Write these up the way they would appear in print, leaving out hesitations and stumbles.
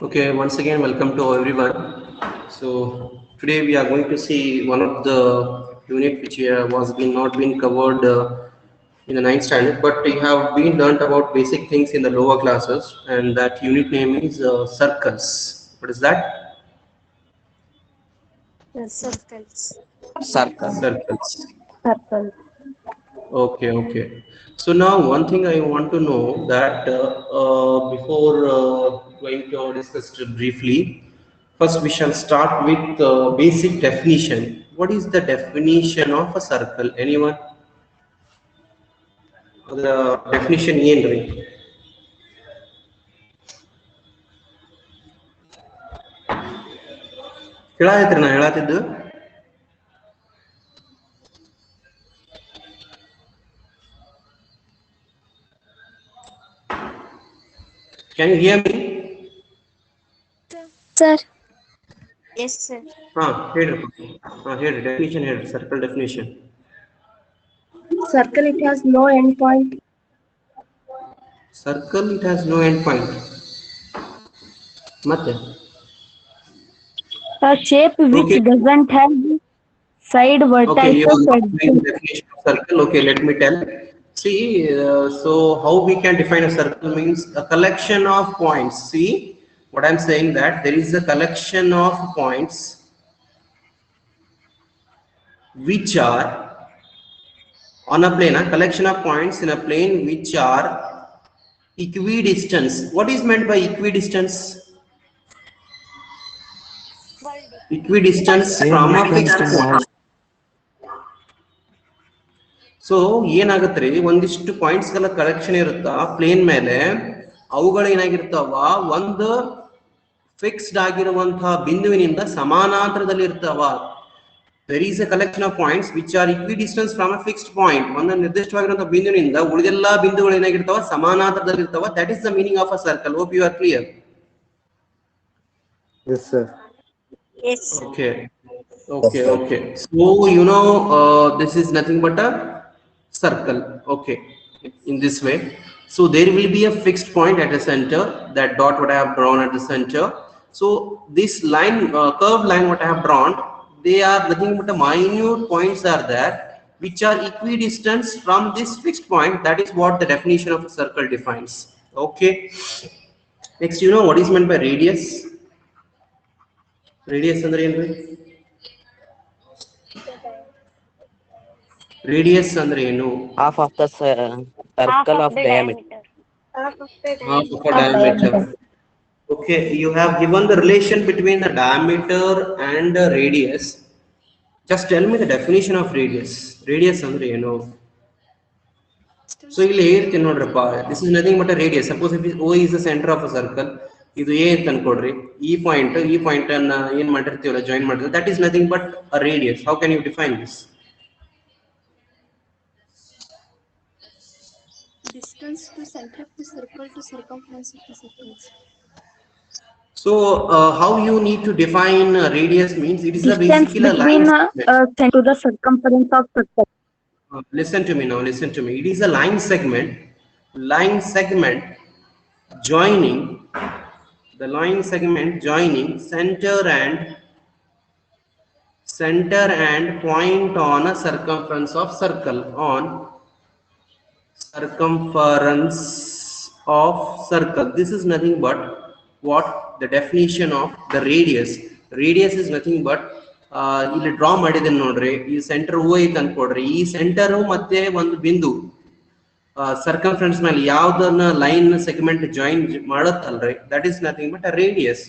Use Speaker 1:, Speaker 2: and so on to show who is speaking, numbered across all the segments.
Speaker 1: Okay, once again, welcome to everyone. So today we are going to see one of the unit which was been not been covered in the ninth standard, but you have been learnt about basic things in the lower classes, and that unit name is circles. What is that?
Speaker 2: Circles.
Speaker 3: Circle.
Speaker 1: Circles.
Speaker 2: Circle.
Speaker 1: Okay, okay. So now one thing I want to know that before going to discuss it briefly, first we shall start with basic definition. What is the definition of a circle? Anyone? The definition ಏನ್ರಿ? ಕೇಳಾಯ್ತ್ರಿ ನಾ ಹೇಳತ್ತಿದ್ದು? Can you hear me?
Speaker 2: Sir. Yes, sir.
Speaker 1: ಹಾ ಹೇಳ್ರಿ. ಹಾ ಹೇಳ್ರಿ definition ಹೇಳ್ರಿ circle definition.
Speaker 2: Circle, it has no end point.
Speaker 1: Circle it has no end point. ಮತ್ತೆ
Speaker 2: A shape which
Speaker 1: Okay.
Speaker 2: doesn't have side
Speaker 1: Okay, you
Speaker 2: vertices
Speaker 1: have
Speaker 2: or
Speaker 1: explained the definition of circle. Okay, let me tell. See, so how we can define a circle means a collection of points. See, what I'm saying that there is a collection of points which are on a plane, a collection of points in a plane which are equidistant. What is meant by equidistance? Equidistance from a fixed point. So ಏನಾಗತ್ರಿ ಒಂದಿಷ್ಟು points ಗಳ collection ಇರುತ್ತಾ plane ಮೇಲೆ, ಅವುಗಳು ಏನಾಗಿರ್ತಾವ ಒಂದು fixed ಆಗಿರುವಂತಹ ಬಿಂದುವಿನಿಂದ ಸಮಾನಾಂತರದಲ್ಲಿ ಇರ್ತಾವ. there is a collection of points which are equidistant from a fixed point. ಒಂದು ನಿರ್ದಿಷ್ಟವಾಗಿರುವಂತಹ ಬಿಂದುವಿನಿಂದ ಉಳಿದೆಲ್ಲಾ ಬಿಂದುಗಳು ಏನಾಗಿರ್ತಾವ ಸಮಾನಾಂತರದಲ್ಲಿ ಇರ್ತಾವ. that is the meaning of a circle. hope you are clear.
Speaker 3: Yes, sir.
Speaker 2: yes.
Speaker 1: Okay. Okay. So this is nothing but a circle. Okay, in this way. So there will be a fixed point at the center. That dot what I have drawn at the center. So this line, curved line what I have drawn, they are nothing but a minute points are there which are equidistant from this fixed point. That is what the definition of a circle defines. Okay. Next, what is meant by radius? Radius andre ಏನ್ರಿ? Radius andre ಏನು?
Speaker 3: Half of the circle of diameter.
Speaker 2: Half of
Speaker 1: Half of a diameter. Okay, you have given the relation between the diameter and the radius. Just tell me the definition of radius. Radius andre ಏನು? So ಇಲ್ಲಿ ಹೇಳ್ತೀನಿ ನೋಡ್ರಪ್ಪ, this is nothing but a radius. Suppose if O is the center of a circle, ಇದು A ಅಂತ ಅನ್ಕೊಡ್ರಿ, ಈ point ಅನ್ನ ಏನ್ ಮಾಡಿರ್ತೀವಲ್ಲ ಜಾಯಿನ್ ಮಾಡಿದ್ರೆ, that is nothing but a radius. How can you define this?
Speaker 2: distance to center of the circle to circumference of the circle.
Speaker 1: So how you need to define radius means it is a
Speaker 2: Distance
Speaker 1: basically a
Speaker 2: between
Speaker 1: line segment.
Speaker 2: center to the circumference of circle.
Speaker 1: Listen to me now, listen to me. It is a line segment joining center and point on a circumference of circle, This is nothing but what the definition of the radius. Radius is nothing but ಇಲ್ಲಿ draw ಮಾಡಿದ್ದೇನೆ ನೋಡ್ರಿ, ಈ centre ಓ ಐತೆ ಅನ್ಕೊಡ್ರಿ, ಈ centre ಮತ್ತೆ ಒಂದು ಬಿಂದು circumference ಮೇಲೆ ಯಾವ್ದನ್ನ ಲೈನ್ ಸೆಗ್ಮೆಂಟ್ ಜಾಯಿನ್ ಮಾಡುತ್ತಲ್ರಿ, that is nothing but a radius.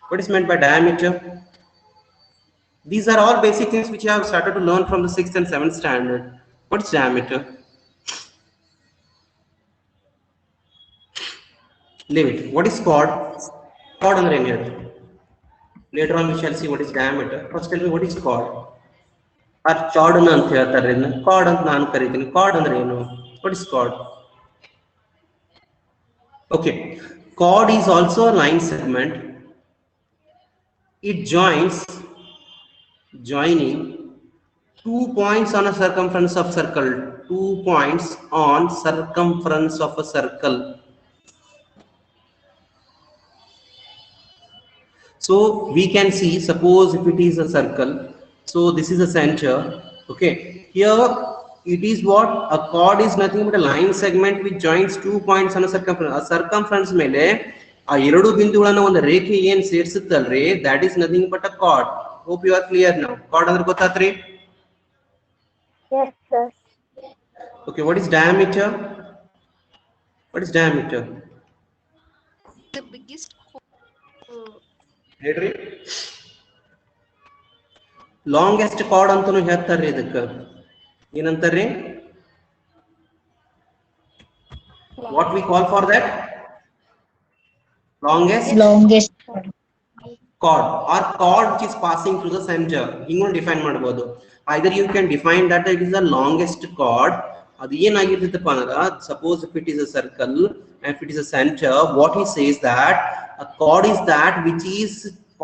Speaker 1: What is meant by diameter? These are all basic things which you have started to learn from the 6th and 7th standard. What is diameter? Leave it. What is chord? Chord andre ಏನು ಹೇಳ್ರಿ? Later on we shall see what is diameter. First tell me what is chord. Or chord ಅಂತ ಹೇಳ್ತಾರೆ, ಇದನ್ನ chord ಅಂತ ನಾನು ಕರೀತೀನಿ. Chord ಅಂದ್ರೆ ಏನು? What is chord? Okay, chord is also a line segment. It joining 2 points on a circumference of circle. 2 points on circumference of a circle. So we can see, suppose if it is a circle, so this is a center. Okay, here it is what a chord is nothing but a line segment which joins 2 points on a circumference. A circumference ಮೇಲೆ ಆ ಎರಡು ಬಿಂದುಗಳನ್ನ ಒಂದು ರೇಖೆ ಏನ್ ಸೇರಿಸುತ್ತಲ್ರಿ, that is nothing but a chord. Hope you are clear now. Chord ಅಂದ್ರೆ ಗೊತ್ತಾತ್ರಿ?
Speaker 4: Yes, sir.
Speaker 1: Okay, what is diameter? What is diameter?
Speaker 2: The biggest
Speaker 1: ಹೇಳ್ರಿ. Longest card ಅಂತಾನು ಹೇಳ್ತಾರ್ರಿ ಇದಕ್ಕೆ. ಏನಂತಾರ್ರಿ? What we call for that? Longest chord or chord which is passing through the center. ಹಿಂಗೂ define ಮಾಡಬಹುದು. Either you can define that it is the longest chord. ಅದು ಏನಾಗಿರ್ತೈತಪ್ಪ ಅಂದ್ರೆ, suppose if it is a circle and if it is a center, what he says that a chord is that which is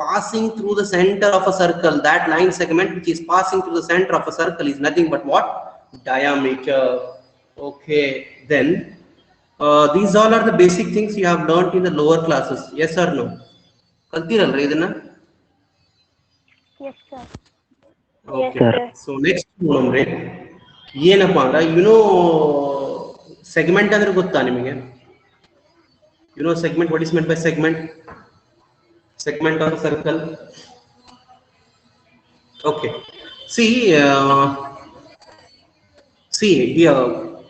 Speaker 1: passing through the center of a circle. That line segment which is passing through the center of a circle is nothing but what? Diameter. Okay, then these all are the basic things you have learnt in the lower classes. Yes or no? ಕಲ್ತಿರಲ್ರಿ ಇದನ್ನ?
Speaker 4: Yes, sir.
Speaker 1: Okay. So next ನೋಡೋಣ್ರಿ, ಏನಪ್ಪಾ ಅಂದ್ರೆ, segment ಅಂದ್ರೆ ಗೊತ್ತಾ ನಿಮಗೆ? Segment, what is meant by segment? Segment or circle? Okay, see here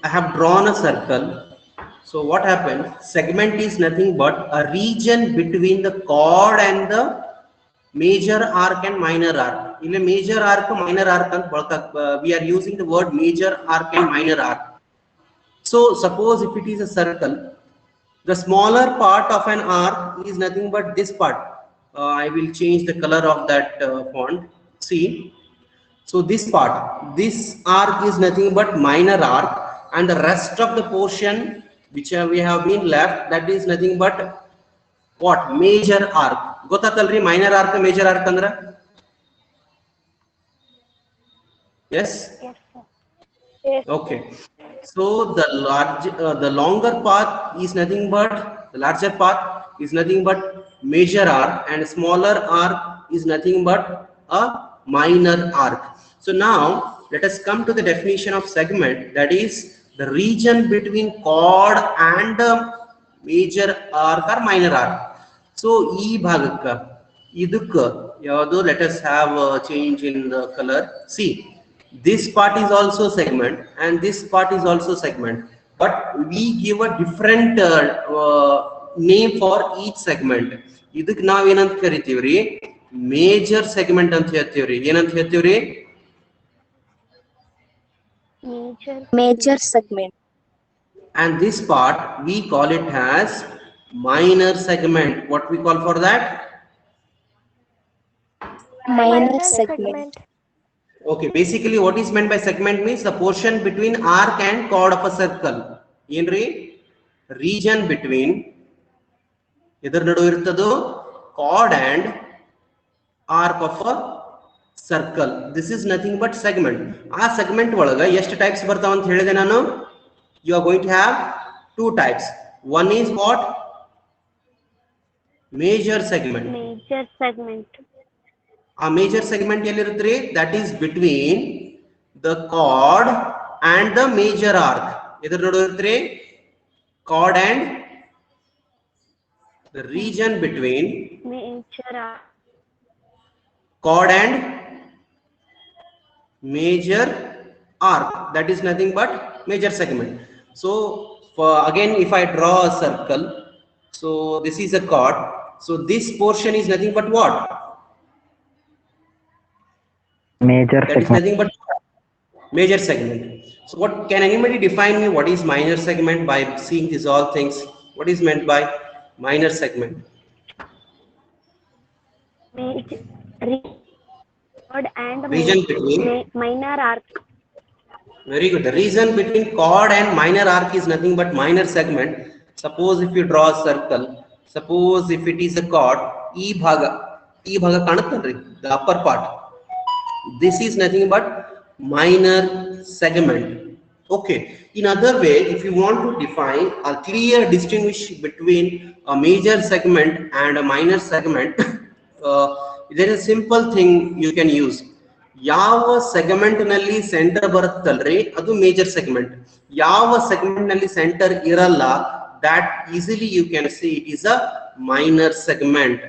Speaker 1: I have drawn a circle. So what happened? Segment is nothing but a region between the chord and the major arc and minor arc. In a major arc, minor arc, we are using the word major arc and minor arc. So suppose if it is a circle, the smaller part of an arc is nothing but this part. I will change the color of that font. See, so this part, this arc is nothing but minor arc, and the rest of the portion which we have been left, that is nothing but what? Major arc. ಗೊತ್ತಾತಲ್ರಿ minor arc major arc ಅಂದ್ರೆ? Yes.
Speaker 4: Yes, sir. Yes.
Speaker 1: Okay, so the longer path is nothing but, the larger path is nothing but major arc, and smaller arc is nothing but a minor arc. So now let us come to the definition of segment, that is the region between chord and major arc or minor arc. So ee bhagakka idukka yavado, let us have a change in the color. See, this part is also segment and this part is also segment, but we give a different name for each segment. ಇದಕ್ಕೆ ನಾವ್ ಏನಂತ ಕರಿತೀವ್ರಿ? Major segment ಅಂತ ಹೇಳ್ತೀವ್ರಿ. ಏನಂತ ಹೇಳ್ತೀವ್ರಿ?
Speaker 4: Major segment.
Speaker 1: And this part we call it as minor segment. What we call for that?
Speaker 4: Minor segment.
Speaker 1: Okay, basically what is meant by segment means the portion between arc and chord of a circle. Yenri? Region between idar nadu irtado chord and arc of a circle. This is nothing but segment. Aa segment olaga ಎಷ್ಟು types ಬರ್ತಾವ ಅಂತ ಹೇಳಿದೆ ನಾನು? You are going to have two types. One is what? Major segment.
Speaker 4: Major segment.
Speaker 1: A major segment ಎಲ್ಲಿರುತ್ತ್ರಿ? That is between the chord and the major arc. ಇದರ ನಡುವೆ ಇರುತ್ತ್ರಿ chord and the region between
Speaker 4: Major arc.
Speaker 1: chord and major arc, that is nothing but major segment. So again, if I draw a circle, so this is a chord, so this portion is nothing but what?
Speaker 5: Major
Speaker 1: that
Speaker 5: segment.
Speaker 1: Is nothing but major segment. So what, can anybody define me what is minor segment by seeing these all things? What is meant by minor segment?
Speaker 4: Major chord and
Speaker 1: Region between,
Speaker 4: minor arc.
Speaker 1: very good. The region between chord and minor arc is nothing but minor segment. Suppose if you draw a circle, suppose if it is a chord, e bhaga kanuttadri, the upper part, this is nothing but minor segment. Okay, in other way, if you want to define a clear distinguish between a major segment and a minor segment, there is a simple thing you can use. ಯಾವ segment ನಲ್ಲಿ centre ಬರುತ್ತಲ್ರಿ ಅದು major segment. ಯಾವ segment ನಲ್ಲಿ centre ಇರಲ್ಲ that easily you can see it is a minor segment.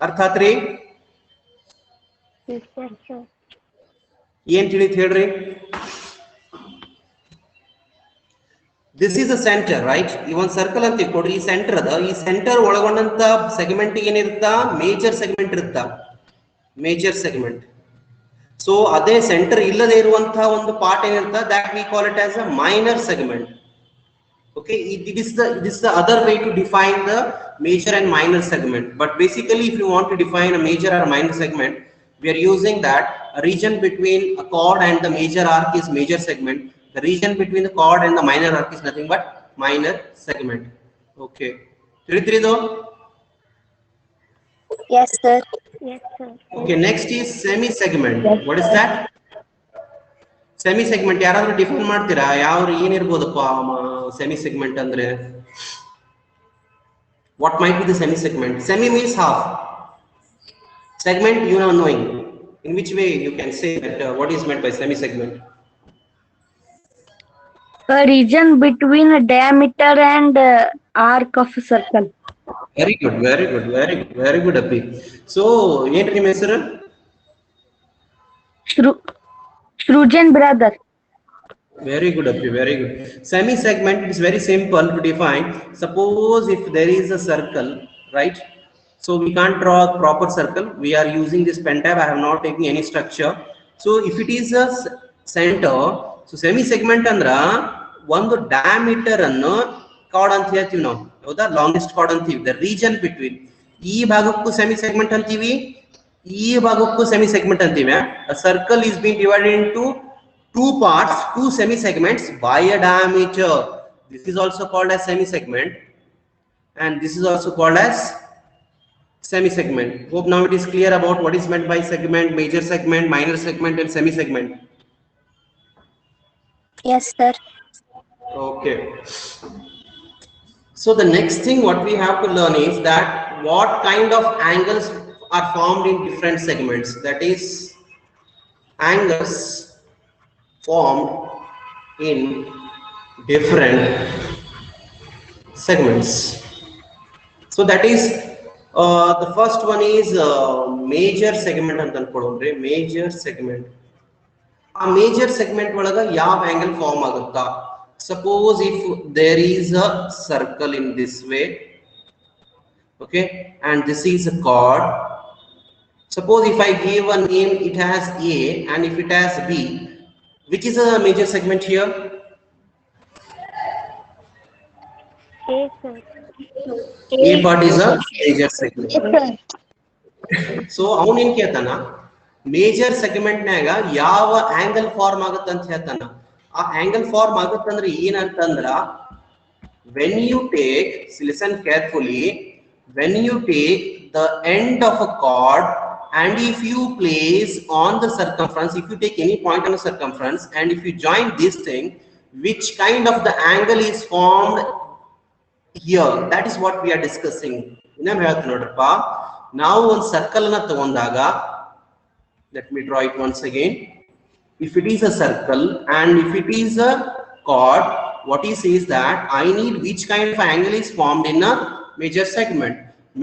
Speaker 1: ಅರ್ಥ ಆತ್ರಿ?
Speaker 4: Yes, sir.
Speaker 1: ಏನ್ ತಿಳಿತ್ ಹೇಳ್ರಿ? This is a center, right? ಈ ಒಂದು ಸರ್ಕಲ್ ಅಂತ ಕೊಡ್ರಿ, ಈ ಸೆಂಟರ್ ಅದ. ಈ ಸೆಂಟರ್ ಒಳಗೊಂಡಂತ ಸೆಗ್ಮೆಂಟ್ ಏನಿರುತ್ತ? ಮೇಜರ್ ಸೆಗ್ಮೆಂಟ್ ಇರುತ್ತ, ಮೇಜರ್ ಸೆಗ್ಮೆಂಟ್. ಸೊ ಅದೇ ಸೆಂಟರ್ ಇಲ್ಲದೆ ಇರುವಂತಹ ಒಂದು part ಏನಿರುತ್ತ, that we call it as a minor segment. Okay, this is the other way to define the major and minor segment. But basically, if you want to define a major or minor segment, we are using that a region between a chord and the major arc is major segment. The region between the chord and the minor arc is nothing but minor segment. Okay, ತಿಳಿದ್ರಿದು?
Speaker 2: Yes, sir.
Speaker 4: Yes, sir.
Speaker 1: Okay, next is semi segment. What is that? Semi segment ಯಾರಾದ್ರೂ define ಮಾಡ್ತೀರಾ? ಯಾವ ಏನಿರ್ಬೋದಪ್ಪ semi segment ಅಂದ್ರೆ? What might be the semi segment? Semi means half. Segment, you know, knowing. In which way you can say that what is meant by semi segment?
Speaker 6: A region between a diameter and arc of a circle.
Speaker 1: Very good, very good, very good, very good, Abhi. So, ಏನು ನಿಮ್ಮ ಹೆಸರು?
Speaker 6: Shrujan brother.
Speaker 1: Very good, Abhi, very good. Semi segment is very simple to define. Suppose if there is a circle, right? So we can't draw a proper circle. We are using this pen tab. I have not taken any structure. So if it is a center, so semi segment andra ಒಂದು diameter ಅನ್ನು card ಅಂತ ಹೇಳ್ತೀವಿ ನಾವು, ಹೌದಾ? Longest card ಅಂತೀವಿ. The region between, ಈ ಭಾಗಕ್ಕೂ semi segment ಅಂತೀವಿ, ಈ ಭಾಗಕ್ಕೂ ಸೆಮಿ ಸೆಗ್ಮೆಂಟ್ ಅಂತೀವಿ. A circle is being divided into two parts, two semi segments by a diameter. This is also called as semi segment, and this is also called as semi segment. Hope now it is clear about what is meant by segment, major segment, minor segment, and semi segment.
Speaker 2: Yes, sir.
Speaker 1: Okay. So the next thing what we have to learn is that what kind of angles are formed in different segments. That is, angles formed in different segments. So that is the first one is major segment ಅಂತ ಅನ್ಕೊಳ್ಳೋಣ್ರಿ. major segment. ಆ major segment ಒಳಗ ಯಾವ angle form ಆಗುತ್ತಾ? Suppose if there is a circle in this way, okay, and this is a chord. Suppose if I give a name, it has A, and if it has B, which is a major segment here?
Speaker 4: A, sir.
Speaker 1: A part is a major segment. So ಅವನು ಏನ್ ಕೇಳ್ತಾನ, major segment ನಾಗ ಯಾವ angle form ಆಗುತ್ತೆ ಅಂತ ಹೇಳ್ತಾನ. ಆ angle form ಆಗುತ್ತಂದ್ರೆ ಏನಂತಂದ್ರ, when you take, listen carefully, when you take the end of a chord and if you place on the circumference, if you take any point on the circumference and if you join this thing, which kind of the angle is formed here? That is what we are discussing. ಇನ್ನೊಮ್ಮೆ ಹೇಳ್ತೀನಿ ನೋಡ್ರಪ್ಪ, ನಾವು ಒಂದು circle ಅನ್ನ ತಗೊಂಡಾಗ, let me draw it once again. If it is a circle and if it is a chord, what he says that I need which kind of angle is formed in a major segment.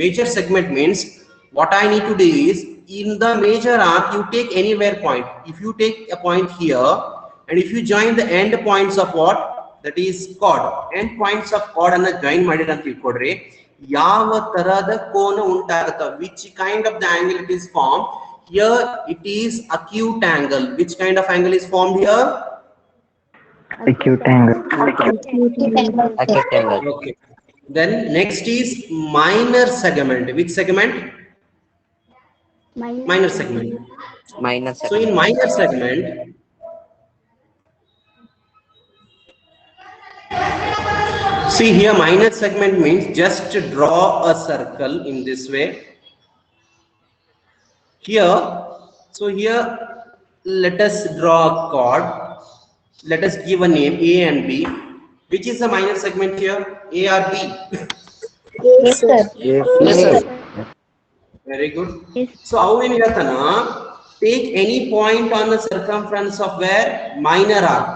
Speaker 1: Major segment means what I need to do is, in the major arc you take anywhere point. If you take a point here and if you join the end points of what, that is chord, end points of chord ಅನ್ನ join ಮಾಡಿದ್ರೆ ಅಂತ ತಿಳ್ಕೊಡ್ರಿ, ಯಾವ ತರಹದ ಕೋನ ಉಂಟಾಗುತ್ತ, which kind of the angle it is formed. Here it is acute angle. Which kind of angle is formed here?
Speaker 5: Acute angle.
Speaker 3: Acute angle.
Speaker 1: Okay. Then next is minor segment. Which segment? Minor segment.
Speaker 3: Minor
Speaker 1: So in minor segment, see here minor segment means just draw a circle in this way. Here, so here let us draw a chord. Let us give a name A and B. Which is the minor segment here? A or B?
Speaker 2: Yes, sir.
Speaker 3: Yes, sir.
Speaker 1: Very good.
Speaker 6: Yes.
Speaker 1: So how in Yatana, take any point on the circumference of where minor arc.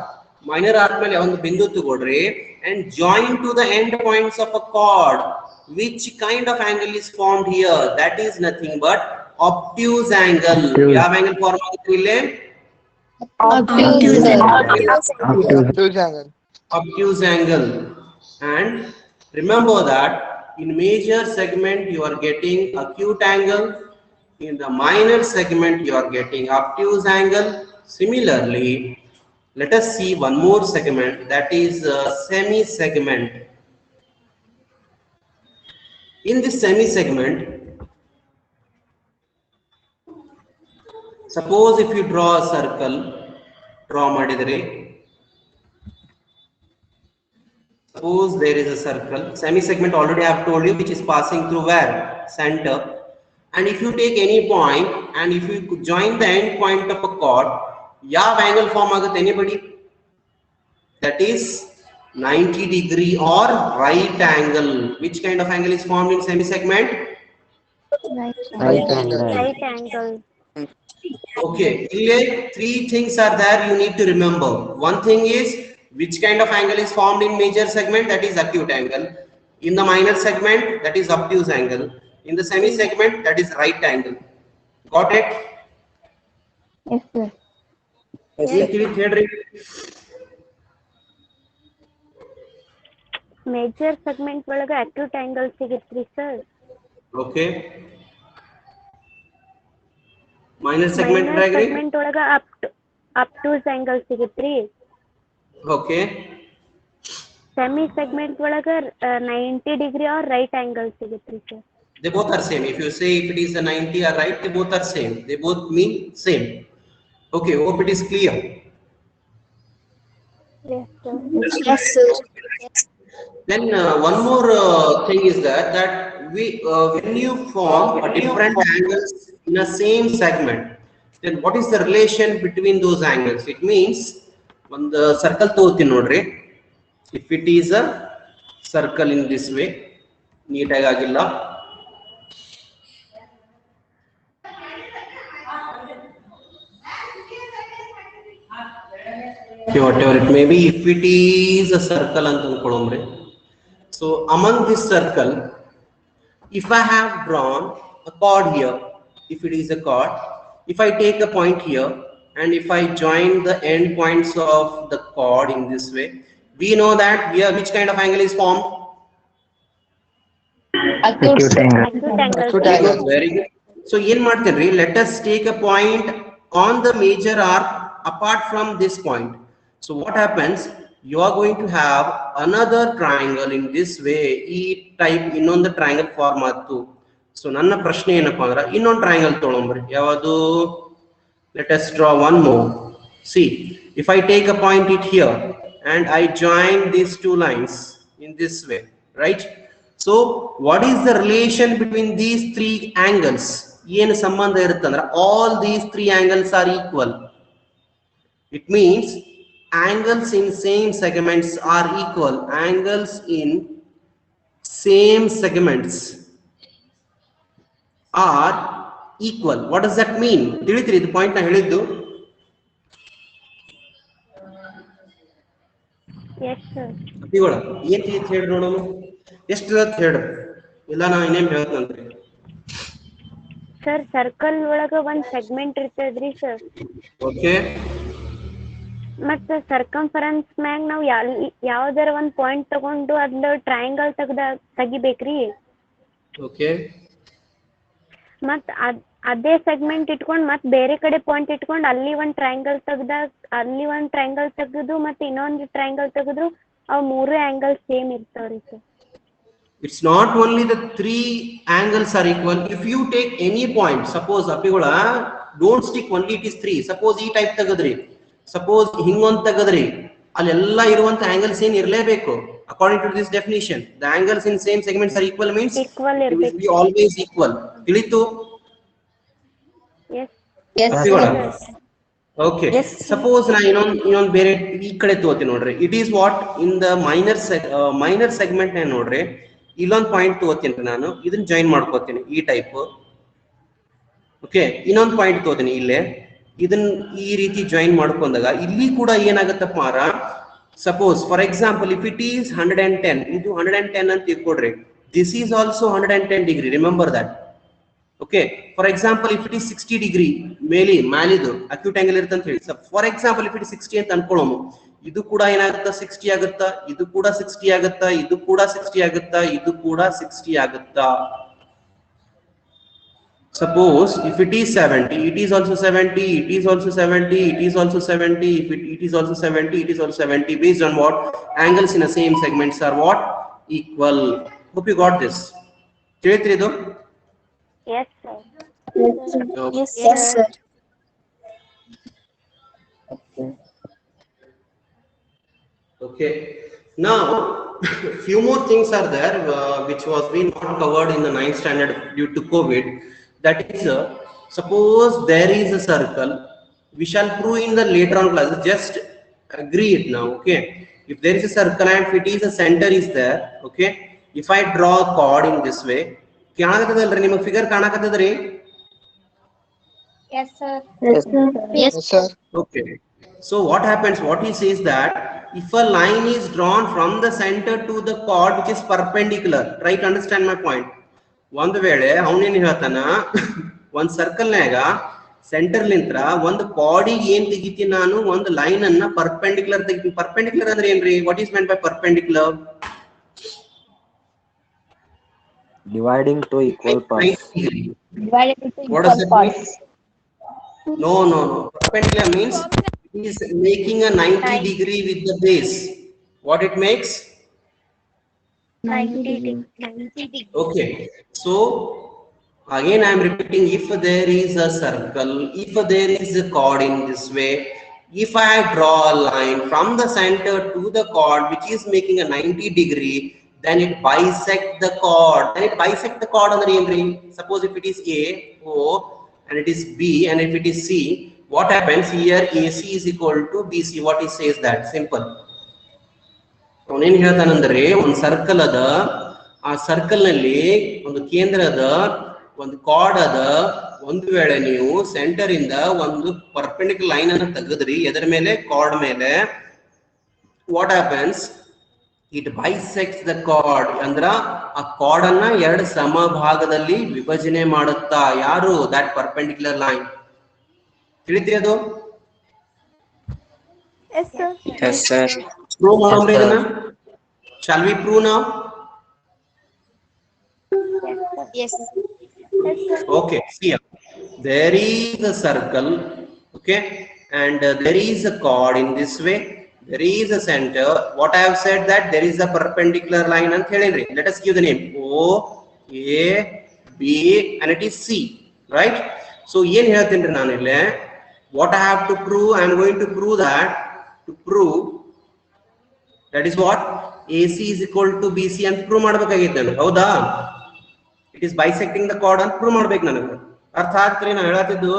Speaker 1: Minor arc ಮೇಲೆ ಒಂದು ಬಿಂದು ತಗೊಳ್ರಿ and join to the end points of a chord. Which kind of angle is formed here? That is nothing but obtuse angle.
Speaker 5: Obtuse.
Speaker 1: ಯಾವ angle form ಆಗುತ್ತೆ ಇಲ್ಲಿ?
Speaker 2: Obtuse.
Speaker 1: Obtuse angle. And remember that in major segment you are getting acute angle, in the minor segment you are getting obtuse angle. Similarly, let us see one more segment, that is semi segment. In this semi segment, suppose if you draw a circle, draw madidre. Suppose there is a circle, semi-segment already I have told you, which is passing through where? Center. And if you take any point and if you join the end point of a chord, yav angle form aಗುತ್ತೆ anybody? That is 90 degree or right angle. Which kind of angle is formed in semi-segment?
Speaker 3: Right angle.
Speaker 4: Right angle.
Speaker 1: Okay, here three things are there you need to remember. One thing is which kind of angle is formed in major segment, that is acute angle. In the minor segment, that is obtuse angle. In the semi segment, that is right angle. Got it?
Speaker 6: Yes, sir.
Speaker 4: Major segment ಒಳಗೆ acute angle ಸಿಗುತ್ತೆ sir.
Speaker 1: Okay. Minor segment
Speaker 4: segment ಒಳಗೆ ಅಪ್ಟೂಸ್ angle ಸಿಗುತ್ತೆ.
Speaker 1: Okay.
Speaker 4: Semi segment ಒಳಗೆ 90 degree are right angle ಸಿಗುತ್ತೆ sir.
Speaker 1: They both are same. If you say if it is a 90 or right, they both are same. They both mean same. Okay, hope it is clear.
Speaker 4: Yes, sir.
Speaker 2: Yes, sir.
Speaker 1: Then one more thing is that we when you form a different angles in a same segment, then what is the relation between those angles? It means when the circle ತೋತಿ ನೋಡ್ರಿ, if it is a circle in this way, ನೀಟಾಗಿ ಆಗಿಲ್ಲ. Okay, whatever it may be, if it is a circle ಅಂತ ಅನ್ಕೊಳ್ಳೋಮ್ರಿ. So among this circle, if I have drawn a chord here, if it is a chord, if I take a point here and if I join the end points of the chord in this way, we know that here which kind of angle is formed?
Speaker 5: Acute angle.
Speaker 4: Acute angle.
Speaker 1: Very good. So in ಮಾಡ್ತೇನ್ರಿ, let us take a point on the major arc apart from this point. So what happens? You are going to have another triangle in this way. E type ಇನ್ನೊಂದು triangle form ಆಯ್ತು. So ನನ್ನ ಪ್ರಶ್ನೆ ಏನಪ್ಪಾ ಅಂದ್ರೆ ಇನ್ನೊಂದು triangle ತಗೊಳ್ಳೋಮ್ರಿ. ಯಾವುದು? Let us draw one more. See, if I take a point it here and I join these two lines in this way, right? So what is the relation between these three angles? ಏನು ಸಂಬಂಧ ಇರುತ್ತೆ ಅಂದ್ರೆ all these three angles are equal. It means angles in same segments are equal. Angles in same segments are equal. What does that mean? ತಿಳಿತ್ರಿ ಇದು point ನಾ ಹೇಳಿದ್ದು.
Speaker 4: Yes, sir.
Speaker 1: ಅಪ್ಪಿಗೋಳ ಏನ್ ತಿಳಿತ್ ಹೇಳಿ ನೋಡೋಣ, ಎಷ್ಟು ಅಂತ ಹೇಳು, ಇಲ್ಲ ನಾ ಇನ್ನೇನ್ ಹೇಳ್ತೇನೆ.
Speaker 4: ಸರ್ ಸರ್ಕಲ್ ಒಳಗ ಒಂದ್ ಸೆಗ್ಮೆಂಟ್ ಇರ್ತದ್ರಿ ಸರ್.
Speaker 1: ಓಕೆ.
Speaker 4: ಮತ್ತ ಸರ್ಕಂಫರೆನ್ಸ್ ಮ್ಯಾಗ ನಾವ್ ಯಾವ್ದಾರ ಒಂದ್ ಪಾಯಿಂಟ್ ತಗೊಂಡು ಅದ್ನ ಟ್ರಯಾಂಗಲ್ ತೆಗಿಬೇಕ್ರಿ.
Speaker 1: ಓಕೆ.
Speaker 4: ಮತ್ ಅದೇ ಸೆಗ್ಮೆಂಟ್ ಇಟ್ಕೊಂಡ್ ಮತ್ ಬೇರೆ ಕಡೆ ಪಾಯಿಂಟ್ ಇಟ್ಕೊಂಡ್ ಅಲ್ಲಿ ಒಂದ್ ಟ್ರಯಾಂಗಲ್ ತೆಗೆದು ಮತ್ತೆ ಇನ್ನೊಂದು ಟ್ರಯಾಂಗಲ್ ತೆಗೆದ್ರು ಅವ್ ಮೂರು ಆಂಗಲ್ ಸೇಮ್ ಇರ್ತಾವ್ರಿ sir.
Speaker 1: It's not only the three angles are equal. If you take any point, suppose ಅಪ್ಪಿಗೋಳ don't stick only it is three. Suppose ಈ ಟೈಪ್ ತೆಗೆದ್ರಿ, suppose ಹಿಂಗೊಂದು ತೆಗೆದ್ರಿ, ಅಲ್ಲೆಲ್ಲ ಇರುವಂತ angles ಏನ್ ಇರಲೇಬೇಕು. According to this definition, the angles in same segments are equal means
Speaker 4: equal
Speaker 1: it will be always equal. ತಿಳಿತು?
Speaker 4: Yes.
Speaker 2: Yes,
Speaker 1: ಅಪ್ಪಿಗೋಳ.
Speaker 2: sir.
Speaker 1: Okay.
Speaker 2: Yes, sir.
Speaker 1: Suppose ನಾ ಇನ್ನೊಂದು ಬೇರೆ ಈ ಕಡೆ ತಗೋತೀನಿ ನೋಡ್ರಿ. It is what in the minor segment ನೋಡ್ರಿ, ಇಲ್ಲೊಂದು ಪಾಯಿಂಟ್ ತಗೋತೀನಿ ನಾನು, ಇದನ್ನ ಜಾಯಿನ್ ಮಾಡ್ಕೋತೀನಿ ಈ ಟೈಪ್. ಓಕೆ, ಇನ್ನೊಂದು ಪಾಯಿಂಟ್ ತೋತೀನಿ ಇಲ್ಲೇ. ಇದನ್ನ ಈ ರೀತಿ ಜಾಯಿನ್ ಮಾಡ್ಕೊಂಡಾಗ ಇಲ್ಲಿ ಕೂಡ ಏನಾಗತ್ತಪ್ಪ ಮಾರ, suppose for example if it is 110, ಇದು 110 ಅಂತ ತಿಳ್ಕೊಡ್ರಿ. This is also 110 degree, remember that. Okay, for example if it is 60 degree ಮೇಲಿದು ಅಕ್ಯೂಟ್ ಆಂಗಲ್ ಇರುತ್ತೆ ಅಂತ ಹೇಳಿ. ಫಾರ್ ಎಕ್ಸಾಂಪಲ್ ಇಫ್ ಇಟ್ 60 ಅಂತ ಅನ್ಕೊಳ್ಳೋಣ, ಇದು ಕೂಡ ಏನಾಗುತ್ತಾ 60 ಆಗುತ್ತಾ, ಇದು ಕೂಡ 60 ಆಗುತ್ತಾ, ಇದು ಕೂಡ 60 ಆಗುತ್ತಾ, ಇದು ಕೂಡ 60 ಆಗುತ್ತಾ. Suppose if it is 70, it is also 70, it is also 70, it is also 70, if it is also 70, it is also 70, based on what? Angles in the same segments are what? Equal. Hope you got this. ತಿಳಿತ್ರಿದು?
Speaker 4: Yes, sir.
Speaker 2: Yes, sir.
Speaker 1: Okay. Now, few more things are there which was being not covered in the 9th standard due to COVID. That is, suppose there is a circle, we shall prove in the later on classes. Just agree it now. Okay. If there is a circle and if it is a center is there, okay. If I draw a chord in this way, ಕಾಣಕತ್ತದಲ್ರಿ ನಿಮಗೆ figure ಕಾಣಕತ್ತದ್ರಿ?
Speaker 2: Yes, sir.
Speaker 3: Yes, sir.
Speaker 1: Okay. So what happens? What he says that if a line is drawn from the center to the chord which is perpendicular, try to understand my point. ಒಂದು ವೇಳೆ ಅವನೇನ್ ಹೇಳ್ತಾನ, ಒಂದ್ circle ನಾಗ centre ಲಿಂತ್ರ ಒಂದು ಕಾರ್ಡಿಗೆ ಏನ್ ತೆಗಿತೀನಿ ನಾನು, ಒಂದು ಲೈನ್ ಅನ್ನ ಪರ್ಪೆಂಡಿಕ್ಯುಲರ್ ತೆಗಿತೀನಿ. ಪರ್ಪೆಂಡಿಕ್ಯುಲರ್ ಅಂದ್ರೆ ಏನ್ರಿ? What is meant by perpendicular?
Speaker 3: Dividing two equal parts.
Speaker 2: Divided into
Speaker 1: What does
Speaker 2: equal
Speaker 1: that mean?
Speaker 2: parts.
Speaker 1: No. Perpendicular means it is making a 90 degree with the base. What it makes?
Speaker 4: 90 degree.
Speaker 1: Okay. So again I am repeating, if there is a circle, if there is a chord in this way, if I draw a line from the center to the chord which is making a 90 degree, then it bisect the chord. Then it bisect the chord under entry. Suppose if it is A, O, and it is B, and if it is C, what happens here? AC is equal to BC. What he says that? Simple. ಅವನೇನ್ ಹೇಳ್ತಾನಂದ್ರೆ, ಒಂದು circle ಅದ, ಆ circle ನಲ್ಲಿ ಒಂದು ಕೇಂದ್ರ ಅದ, ಒಂದು card ಅದ. ಒಂದು ವೇಳೆ ನೀವು ಸೆಂಟರ್ ಇಂದ ಒಂದು ಪರ್ಪೆಂಡಿಕ್ಯುಲರ್ ಲೈನ್ ಅನ್ನು ತೆಗೆದ್ರಿ ಎದರ ಮೇಲೆ? ಕಾರ್ಡ್ ಮೇಲೆ. What happens? It ಬೈಸೆಕ್ಟ್ಸ್ the card. ಅಂದ್ರ ಆ ಕಾರ್ಡ್ ಅನ್ನ ಎರಡು ಸಮಭಾಗದಲ್ಲಿ ವಿಭಜನೆ ಮಾಡುತ್ತಾ. ಯಾರು? That perpendicular line. ತಿಳಿದ್ರಿ ಅದು?
Speaker 2: Yes, sir.
Speaker 3: Yes, sir.
Speaker 1: Prove ಮಾಡೋಣ್ರಿ ಇದನ್ನ. Shall we prove now?
Speaker 2: Yes, sir.
Speaker 1: Okay, see here. There is a circle, okay, and there is a chord in this way. There is a center. What I have said that there is a perpendicular line and ಹೇಳಿದ್ರಿ. Let us give the name O, A, B, and it is C, right? So ಏನ್ ಹೇಳ್ತೀನಿ ನಾನು ಇಲ್ಲಿ? What I have to prove? I am going to prove that. To prove that is what? AC is equal to BC ಅಂತ prove ಮಾಡ್ಬೇಕಾಗಿತ್ತು ನಾನು. ಹೌದಾ? It is bisecting the chord ಅಂತ prove ಮಾಡ್ಬೇಕು ನನಗೆ. ಅರ್ಥ ಆಗ್ತ್ರಿ ನಾನು ಹೇಳತ್ತಿದ್ದು?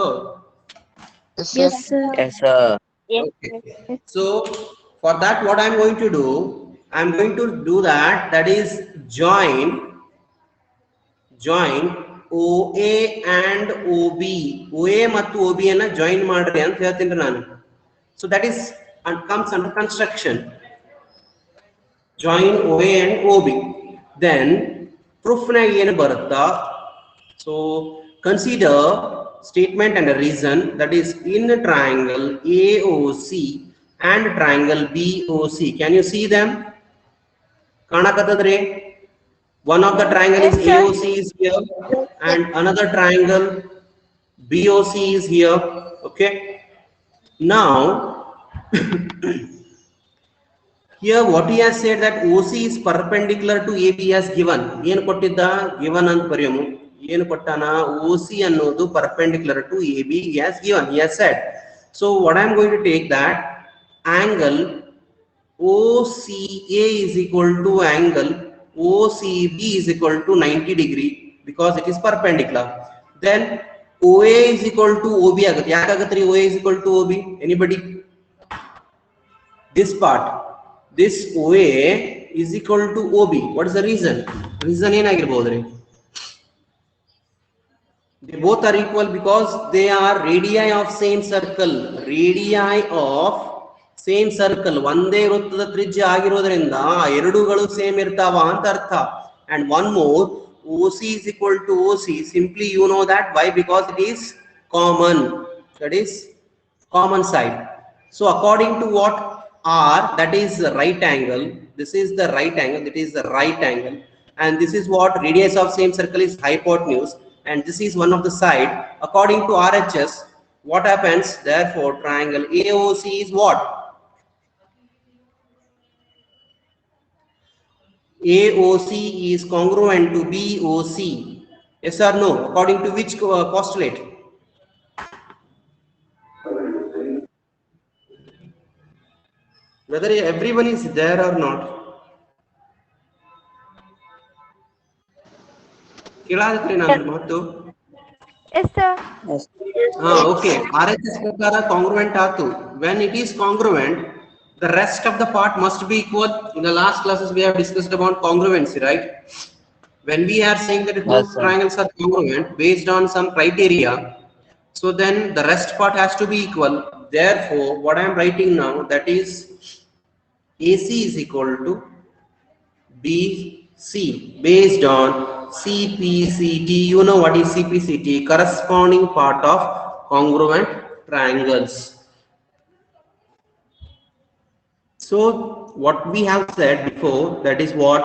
Speaker 2: Yes, sir.
Speaker 3: Yes, sir.
Speaker 1: Okay. So for that what I am going to do? I am going to do that is join OA and OB. OA ಮತ್ತು OB ಅನ್ನ join ಮಾಡ್ರಿ ಅಂತ ಹೇಳ್ತೀನಿ ನಾನು. So that is and comes under construction. Join OA and OB. Then proof na ಏನು ಬರುತ್ತಾ? So consider statement and a reason, that is in a triangle AOC and triangle BOC. Can you see them? ಕಾಣಕತ್ತದ್ರಿ? One of the triangle is AOC is here and another triangle BOC is here. Okay. Now here what he has said that OC is perpendicular to AB has given. ಏನು ಕೊಟ್ಟಿದ್ದ? given ಅಂತ ಬರೆಯೋನು. ಏನು ಕೊಟ್ಟಾನ? OC ಅನ್ನೋದು perpendicular to AB he has given. He has said. So what I am going to take that angle OCA is equal to angle OCB is equal to 90 degree because it is perpendicular. Then OA is equal to OB ಆಗುತ್ತೆ. ಯಾಕಾಗತ್ರಿ OA is equal to OB? Anybody? This part, this OA is equal to OB. What is the reason? Reason ಏನಾಗಿರಬಹುದ್ರಿ? They both are equal because they are radii of same circle. Radii of same circle. ಒಂದೇ ವೃತ್ತದ ತ್ರಿಜ್ಯ ಆಗಿರೋದ್ರಿಂದ ಎರಡುಗಳು same ಇರ್ತಾವ ಅಂತ ಅರ್ಥ. And one more, OC is equal to OC. Simply you know that. Why? Because it is common. That is common side. So according to what R, that is the right angle. This is the right angle. That is the right angle. And this is what radius of same circle is hypotenuse. And this is one of the side. According to RHS, what happens? Therefore, triangle AOC is what? AOC is congruent to BOC. Yes or no? According to which postulate? Whether everyone is there or not. ಕೇಳಾದ್ರೆ ನಾನು ಮಾತು.
Speaker 4: Yes, sir.
Speaker 1: Okay. RHS ಪ್ರಕಾರ congruent ಆತು. When it is congruent, the rest of the part must be equal. In the last classes we have discussed about congruency, right? When we are saying that both triangles are congruent based on some criteria, so then the rest part has to be equal. Therefore, what I am writing now, that is AC is equal to BC based on CPCT. You know what is CPCT? Corresponding part of congruent triangles. So what we have said before, that is what,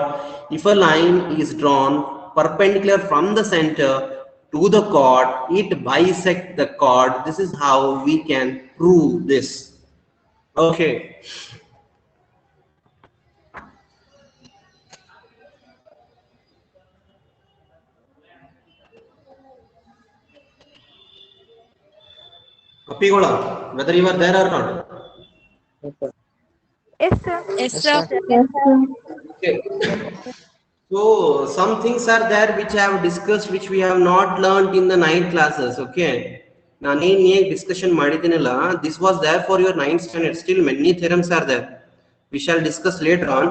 Speaker 1: if a line is drawn perpendicular from the center to the chord, it bisects the chord. This is how we can prove this. Okay. Apigola, whether you are there or not.
Speaker 4: Yes, sir.
Speaker 2: Yes, sir.
Speaker 1: Okay. So some things are there which I have discussed, which we have not learned in the 9th classes. Okay. Nane discussion madidinella. This was there for your 9th standard. Still many theorems are there. We shall discuss later on.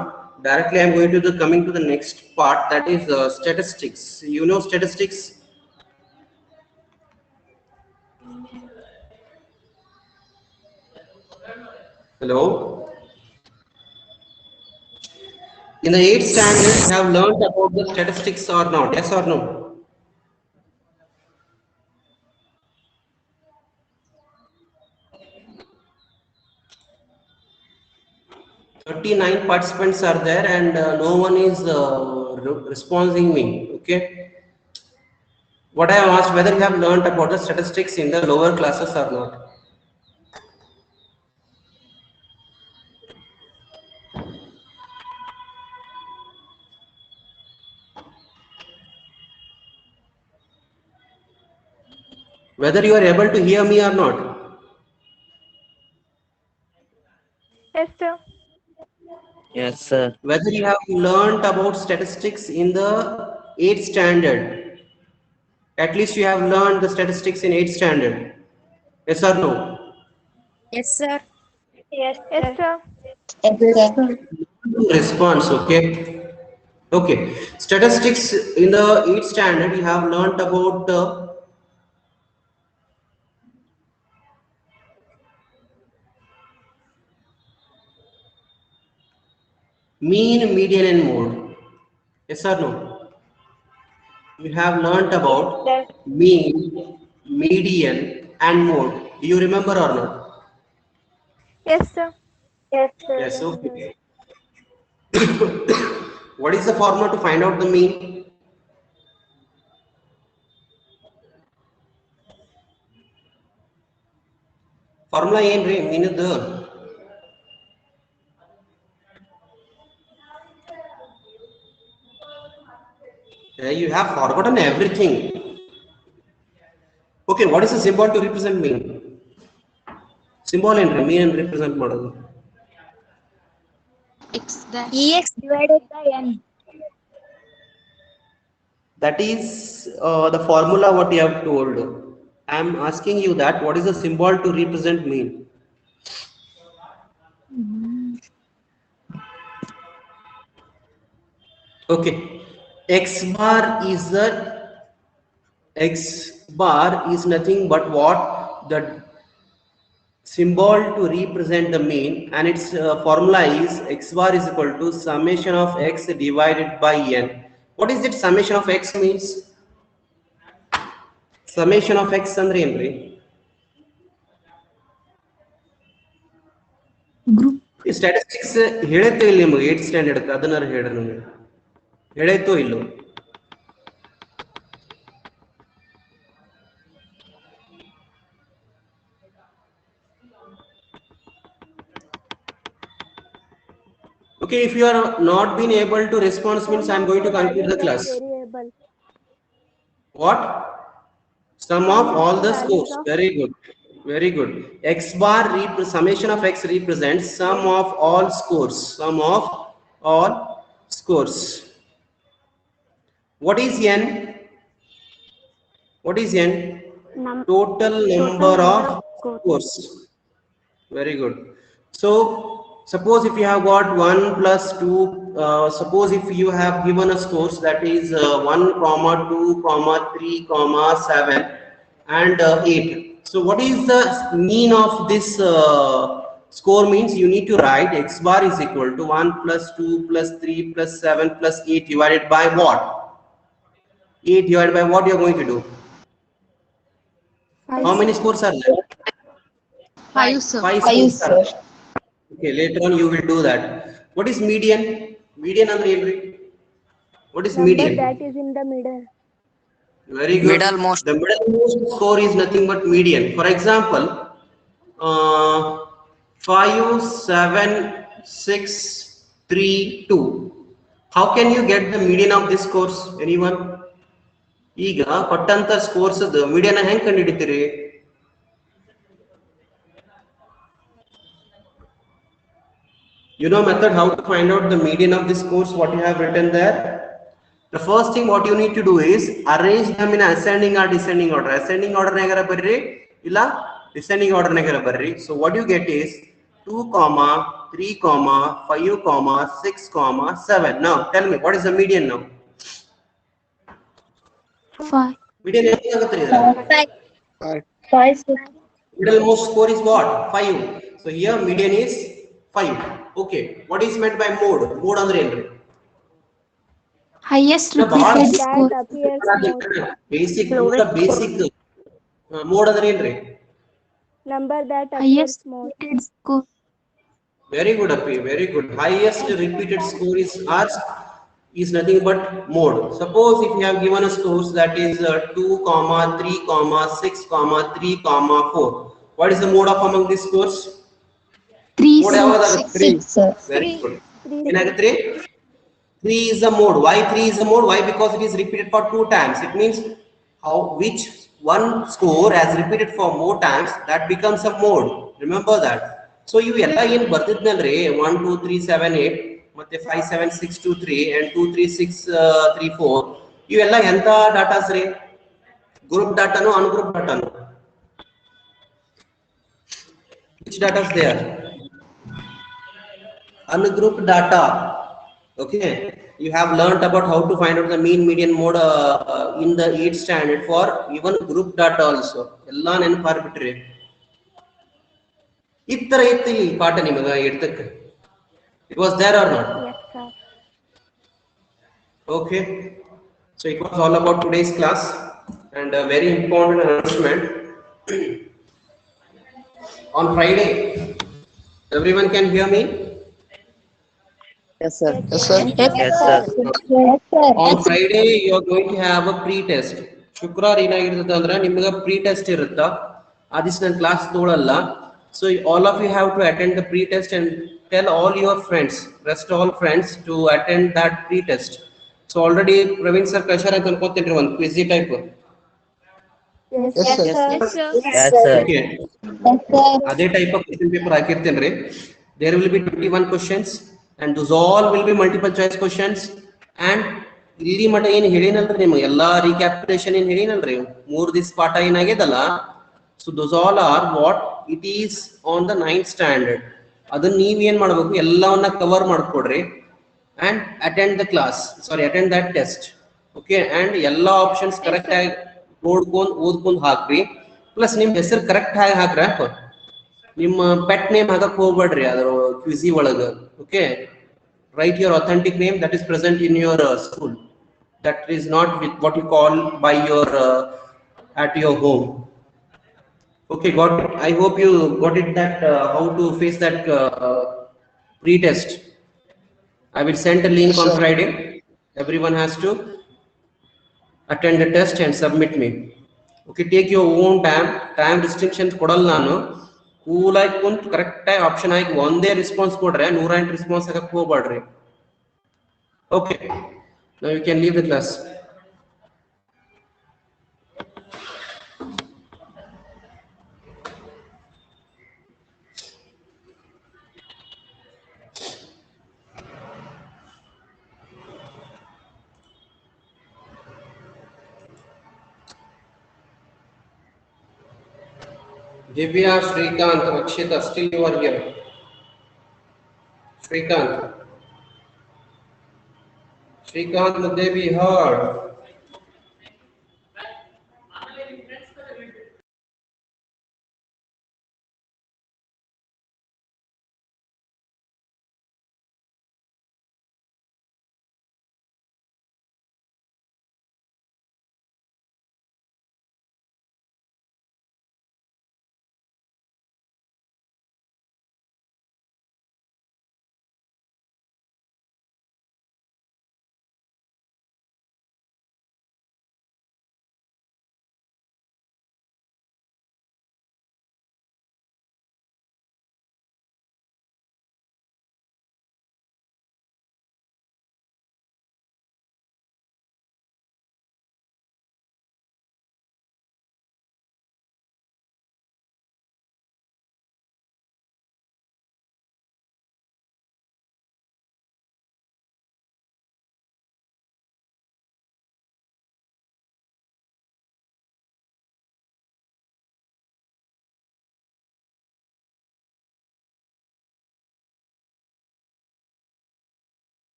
Speaker 1: Directly I am going to the coming to the next part, that is statistics. You know statistics? Hello. In the 8th standard, you have learned about the statistics or not? Yes or no? "39 participants are there and no one is responding me." Okay. What I have asked, whether you have learned about the statistics in the lower classes or not? Whether you are able to hear me or not?
Speaker 4: Yes, sir.
Speaker 3: Yes, sir.
Speaker 1: Whether you have learned about statistics in the 8th standard? At least you have learned the statistics in 8th standard. Yes or no?
Speaker 2: Yes, sir.
Speaker 4: Yes, sir.
Speaker 1: Response. Okay. Okay. Statistics in the 8th standard, you have learned about mean, median and mode. Yes or no? You have learned about
Speaker 4: Yes.
Speaker 1: mean, median and mode. Do you remember or not?
Speaker 4: Yes, sir. Yes, sir.
Speaker 1: Yes. Okay. What is the formula to find out the mean? Formula ಏನ್ರಿ ಮೀನದ್ದು? You have forgotten everything. Okay, what is the symbol to represent mean? Symbol ಏನ್ರಿ mean represent ಮಾಡೋದು?
Speaker 2: EX divided by N.
Speaker 1: That is the formula what you have told. I am asking you that what is the symbol to represent mean? Okay, x bar is the x bar is nothing but what? The symbol to represent the mean, and its formula is x bar is equal to summation of x divided by n. What is it summation of x means? Summation of x andre enri?
Speaker 6: Group.
Speaker 1: ಈ statistics ಹೇಳೈತೋ ಇಲ್ಲ ನಿಮಗೆ 8th standard ಅದನ್ನಾರ ಹೇಳ್ರಿ ನಿಮಗೆ ಹೇಳೈತೋ ಇಲ್ಲೋ? Okay, if you are not been able to respond means I am going to conclude the class.
Speaker 4: Variable.
Speaker 1: What? Sum of all the scores. Very good. Very good. X bar summation of x represents sum of all scores. Sum of all scores. What is n? What is n? Total number of scores. Very good. So suppose if you have got 1 plus 2, suppose if you have given a scores that is 1, 2, 3, 7 and 8. So what is the mean of this score means? You need to write x bar is equal to 1 plus 2 plus 3 plus 7 plus 8 divided by what? 8 divided by what you are going to do? How many scores are there?
Speaker 2: 5, sir.
Speaker 1: 5 scores are there. Okay, later on you will do that. What is median? Median andre enri? What is median?
Speaker 4: That is in the middle.
Speaker 1: Very good.
Speaker 3: Middlemost.
Speaker 1: The middlemost score is nothing but median. For example, 5, 7, 6, 3, 2. How can you get the median of this scores? Anyone? ಈಗ ಕೊಟ್ಟಂತ scores median ಹೆಂಗ್ ಕಂಡುಹಿಡಿತೀರಿ? You know method how to find out the median of this course, what you have written there? The first thing what you need to do is arrange them in ascending or descending order. Ascending order negara barri illa descending order negara barri. So what you get is 2, 3, 5, 6, 7. Now tell me what is the median now?
Speaker 6: 5.
Speaker 1: Median egagatri idra?
Speaker 6: 5.
Speaker 1: Middlemost score is what? 5. So here median is 5. Okay, what is meant by mode? Mode andre enri?
Speaker 6: Highest repeated score.
Speaker 4: That appears more.
Speaker 1: Basic mode andre enri?
Speaker 4: Number that appears
Speaker 6: Highest
Speaker 4: more.
Speaker 6: repeated score.
Speaker 1: Very good, Api. Very good. Highest repeated score is asked is nothing but mode. Suppose if you have given a scores that is 2, 3, 6, 3, 4. What is the mode of among these scores?
Speaker 6: 3,
Speaker 1: Mode yavada?
Speaker 6: 6.
Speaker 1: Very good. 3 is the mode. Why 3 is the mode? Why? Because it is repeated for 2 times. It means which one score has repeated for more times, that becomes a mode. Remember that. So you ella ಏನು ಬರ್ತಿದ್ನಲ್ರಿ 1 2 3 7 8 ಮತ್ತೆ 5 7 6 2 3 and 2 3 6 3 4 ಇವೆಲ್ಲ ಎಂತ datas ರೀ? Group ಡಾಟಾನು ungroup ಡಾಟಾನು? Which data is there? Ungrouped data. Okay, you have learnt about how to find out the mean, median, mode in the 8th standard for even group data also. Ella ನೆನಪಾರ್ಬಿಟ್ರಿ. ಇತ್ತರ ಇತ್ತು ಈ ಪಾಠ ನಿಮಗೆ 8th. It was there or not?
Speaker 4: Yes, sir.
Speaker 1: Okay, so it was all about today's class, and a very important announcement. On Friday, everyone can hear me?
Speaker 3: Yes, sir.
Speaker 2: Yes, sir.
Speaker 3: Yes, sir.
Speaker 1: On Friday you are going to have a pre-test. ಶುಕ್ರವಾರ ಏನಾಗಿರ್ತದೆ ಅಂದ್ರೆ ನಿಮಗೆ pre-test ಇರುತ್ತಾ? ಆ ದಿವಸ ನಾನು class ತಗೊಳ್ಳಲ್ಲ. So all of you have to attend the pre-test and tell all your friends, rest all friends to attend that pre-test. So already Praveen sir kashar ಅಂತ ಅನ್ಕೋತೀನಿ ಒಂದು quiz type.
Speaker 2: Yes, sir.
Speaker 3: Yes, sir.
Speaker 1: Okay. ಅದೇ type of question paper ಹಾಕಿರ್ತೀನಿ. There will be 21 questions and those all will be multiple choice questions. And ಇಲ್ಲಿ ಮಟ ಏನು ಹೇಳಿನಲ್ರಿ ನಿಮಗೆ ಎಲ್ಲಾ ರೀಕ್ಯಾಪಿಟೇಷನ್ ಏನು ಹೇಳಿನಲ್ರಿ 3 ದಿವಸ ಪಾಠ ಏನಾಗ್ಯದಲ್ಲ. So those all are what it is on the 9th standard. ಅದನ್ನ ನೀವ್ ಏನ್ ಮಾಡಬೇಕು, ಎಲ್ಲವನ್ನ cover ಮಾಡ್ಕೊಡ್ರಿ and attend the class, attend that test. Okay, and ಎಲ್ಲ ಆಪ್ಷನ್ಸ್ ಕರೆಕ್ಟ್ ಆಗಿ ನೋಡ್ಕೊಂಡು ಓದ್ಕೊಂಡು ಹಾಕ್ರಿ. ಪ್ಲಸ್ ನಿಮ್ ಹೆಸರು ಕರೆಕ್ಟ್ ಆಗಿ ಹಾಕ್ರಿ. ನಿಮ್ಮ ಪೆಟ್ ನೇಮ್ ಹಾಕಕ್ ಹೋಗ್ಬೇಡ್ರಿ ಅದ್ರ ಕ್ವಿಜಿ ಒಳಗ. Okay, write your authentic name that is present in your school, that is not with what you call by your at your home. Okay, got it. I hope you got it, that how to face that pre-test. I will send a link on Friday. Everyone has to attend the test and submit me. Okay, take your own time restrictions ಕೊಡಲ್ಲ ನಾನು. Cool ಆಗಿ ಕುಂತು correct ಆಗಿ option ಆಗಿ ಒಂದೇ response ಕೊಡ್ರೆ 108 response ಆಗಕ್ಕೆ ಹೋಗ್ಬೇಡ್ರಿ. Okay, now you can leave the class. Divya, Shrikant, Rakshita, still you are here. Shrikant, would they be heard?